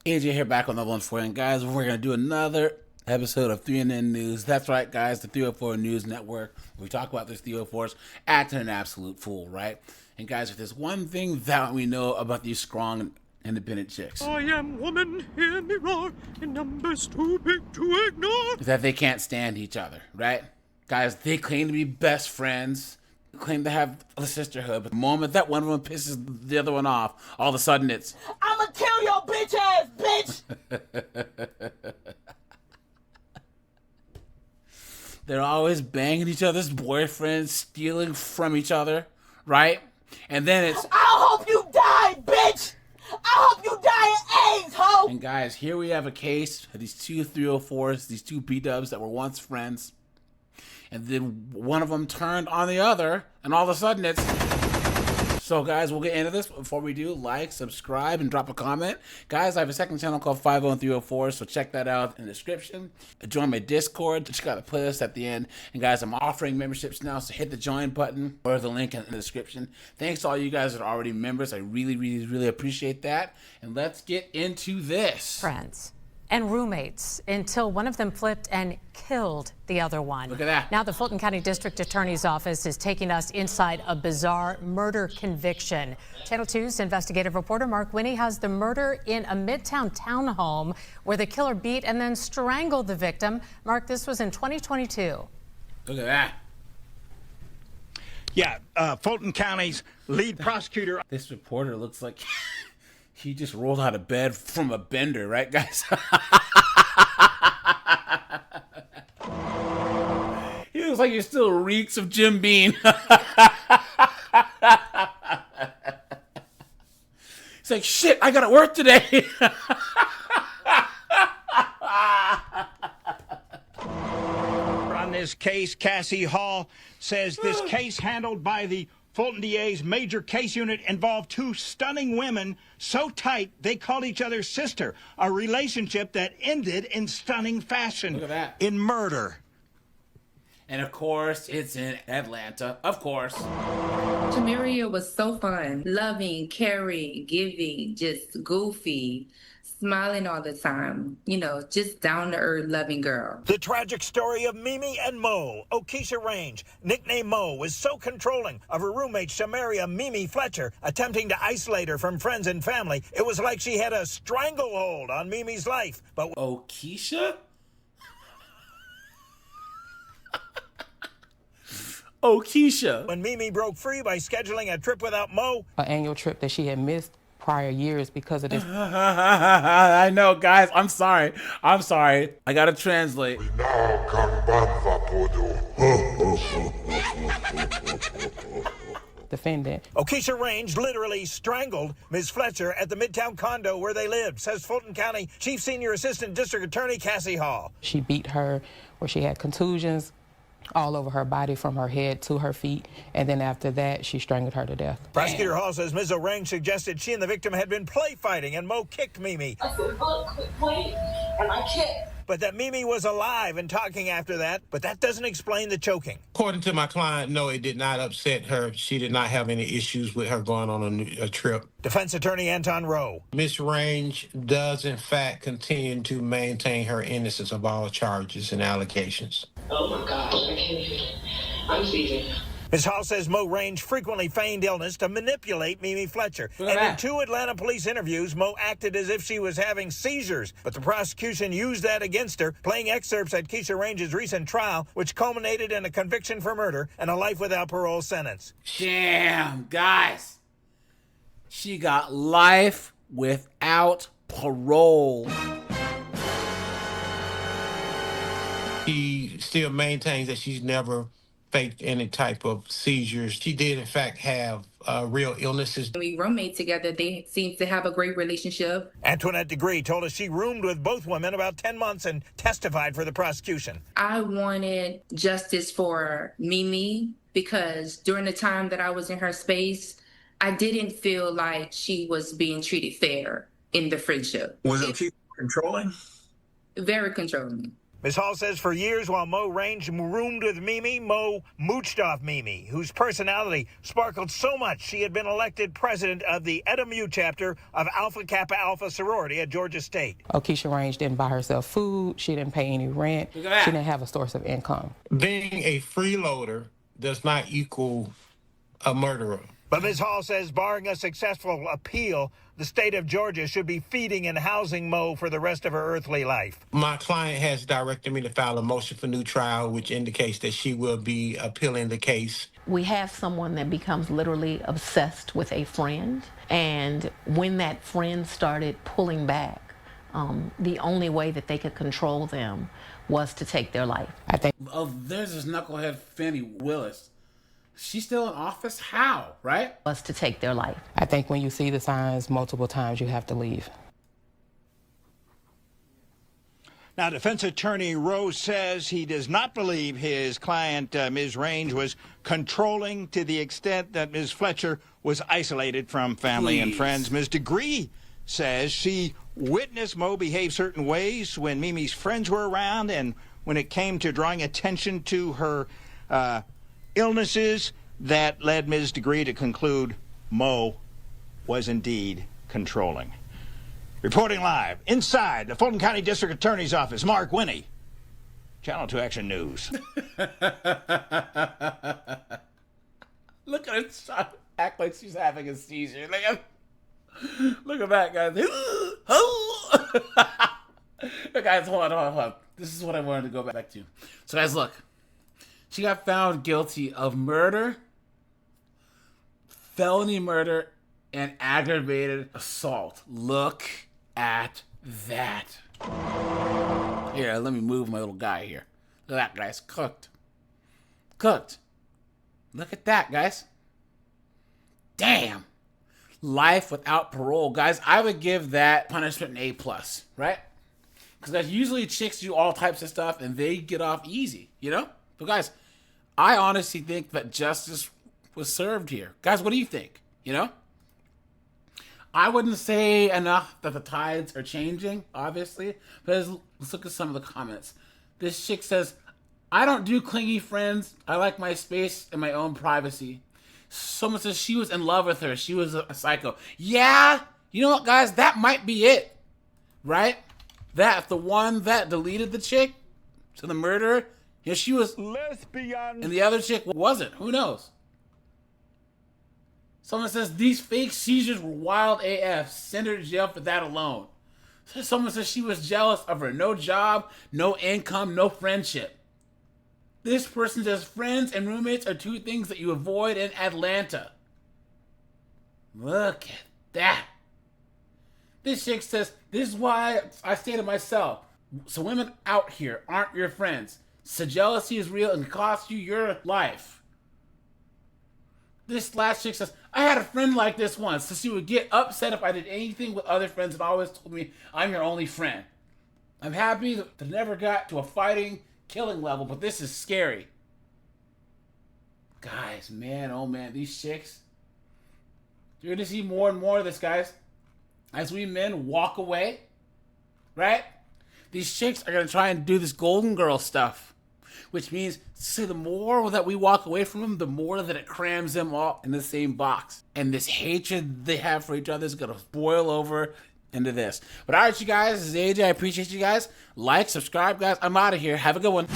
AJ here back on the one for you. And guys, we're going to do another episode of 3NN News. That's right, guys, the 304 News Network. We talk about this 304s acting an absolute fool, right? And guys, if there's one thing that we know about these strong, independent chicks, I am woman, hear me roar, in numbers too big to ignore, is that they can't stand each other, right? Guys, they claim to be best friends, claim to have a sisterhood, but the moment that one of them pisses the other one off, all of a sudden it's, I'ma kill your bitch ass, bitch! they're always banging each other's boyfriends, stealing from each other, right? And then it's, I hope you die, bitch! I hope you die of AIDS, ho! and guys, here we have a case of these two 304s, these two B-dubs that were once friends, and then one of them turned on the other, and all of a sudden it's... So guys, we'll get into this, but before we do, like, subscribe, and drop a comment. Guys, I have a second channel called 50304, so check that out in the description. Join my Discord, check out the playlist at the end. And guys, I'm offering memberships now, so hit the join button or the link in the description. Thanks to all you guys that are already members. I really appreciate that. And let's get into this. Friends and roommates until one of them flipped and killed the other one. Look at that. Now the Fulton County District Attorney's Office is taking us inside a bizarre murder conviction. Channel 2's investigative reporter Mark Winnie has the murder in a Midtown townhome where the killer beat and then strangled the victim. Mark, this was in 2022. Look at that. Yeah, Fulton County's lead prosecutor. This reporter looks like he just rolled out of bed from a bender, right, guys? He looks like he still reeks of Jim Beam. He's like, shit, I gotta work today. On this case, Cassie Hall says this case handled by the Fulton DA's major case unit involved two stunning women so tight they called each other sister, a relationship that ended in stunning fashion. Look at that. In murder. And of course, it's in Atlanta. Of course. Tamiria was so fun, loving, caring, giving, just goofy, smiling all the time. You know, just down-to-earth, loving girl. The tragic story of Mimi and Mo. Okeisha Range, nicknamed Mo, was so controlling of her roommate Shamaria Mimi Fletcher, attempting to isolate her from friends and family. It was like she had a stranglehold on Mimi's life. But Okeisha? Okeisha. when Mimi broke free by scheduling a trip without Mo, an annual trip that she had missed prior years because of this. I know, guys. I'm sorry. I gotta translate. Defendant. Okeisha Range literally strangled Ms. Fletcher at the Midtown condo where they lived, says Fulton County Chief Senior Assistant District Attorney Cassie Hall. She beat her where she had contusions all over her body from her head to her feet, and then after that, she strangled her to death. Prosecutor Hall says Ms. O'Rang suggested she and the victim had been play fighting and Mo kicked Mimi, I said, look, quit playing, and I kicked. but that Mimi was alive and talking after that, but that doesn't explain the choking. According to my client, no, it did not upset her. She did not have any issues with her going on a trip. Defense attorney Anton Rowe. Miss Range does, in fact, continue to maintain her innocence of all charges and allegations. Oh my gosh, I can't even. I'm seizing. Ms. Hall says Mo Range frequently feigned illness to manipulate Mimi Fletcher. Look at And in that. 2 Atlanta police interviews, Mo acted as if she was having seizures. But the prosecution used that against her, playing excerpts at Keisha Range's recent trial, which culminated in a conviction for murder and a life without parole sentence. Damn, guys. She got life without parole. She still maintains that she's never faked any type of seizures. She did, in fact, have real illnesses. We roommate together. They seem to have a great relationship. Antoinette Degree told us she roomed with both women about 10 months and testified for the prosecution. I wanted justice for Mimi because during the time that I was in her space, I didn't feel like she was being treated fair in the friendship. Was it controlling? Very controlling. Ms. Hall says for years while Mo Range roomed with Mimi, Mo mooched off Mimi, whose personality sparkled so much she had been elected president of the Eta Mu chapter of Alpha Kappa Alpha sorority at Georgia State. Keisha Range didn't buy herself food. She didn't pay any rent. She didn't have a source of income. Being a freeloader does not equal a murderer. But Ms. Hall says barring a successful appeal, the state of Georgia should be feeding and housing Mo for the rest of her earthly life. My client has directed me to file a motion for new trial, which indicates that she will be appealing the case. We have someone that becomes literally obsessed with a friend, and when that friend started pulling back, the only way that they could control them was to take their life. I think. Oh, there's this knucklehead Fannie Willis. She's still in office? How, right? Was to take their life. I think when you see the signs multiple times, you have to leave. Now, defense attorney Rose says he does not believe his client, Ms. Range, was controlling to the extent that Ms. Fletcher was isolated from family and friends. Ms. Degree says she witnessed Mo behave certain ways when Mimi's friends were around, and when it came to drawing attention to her illnesses, that led Ms. Degree to conclude Mo was indeed controlling. Reporting live inside the Fulton County District Attorney's Office, Mark Winnie, Channel 2 Action News. Look at her act like she's having a seizure. Look at that, guys. Guys, hold on. This is what I wanted to go back to. So, guys, look. She got found guilty of murder, felony murder, and aggravated assault. Look at that. Here, let me move my little guy here. Look at that, guys. Cooked. Look at that, guys. Damn. Life without parole. Guys, I would give that punishment an A+, right? Because usually chicks do all types of stuff and they get off easy, you know? But guys, I honestly think that justice was served here. Guys, what do you think? You know? I wouldn't say enough that the tides are changing, obviously. But let's look at some of the comments. This chick says, I don't do clingy friends. I like my space and my own privacy. Someone says she was in love with her. She was a psycho. Yeah, you know what, guys? That might be it, right? That, the one that deleted the chick to the murderer, you know, she was lesbian, and the other chick wasn't. Who knows? Someone says these fake seizures were wild AF. Send her to jail for that alone. Someone says she was jealous of her. No job, no income, no friendship. This person says friends and roommates are two things that you avoid in Atlanta. Look at that. This chick says, this is why I say to myself, so women out here aren't your friends. So jealousy is real and can cost you your life. This last chick says, I had a friend like this once, so she would get upset if I did anything with other friends and always told me I'm your only friend. I'm happy that I never got to a fighting, killing level, but this is scary. Guys, man, oh man, these chicks. You're going to see more and more of this, guys. As we men walk away, right? These chicks are going to try and do this golden girl stuff. Which means, see, the more that we walk away from them, the more that it crams them all in the same box. And this hatred they have for each other is going to boil over into this. But all right, you guys, this is AJ. I appreciate you guys. Like, subscribe, guys. I'm out of here. Have a good one.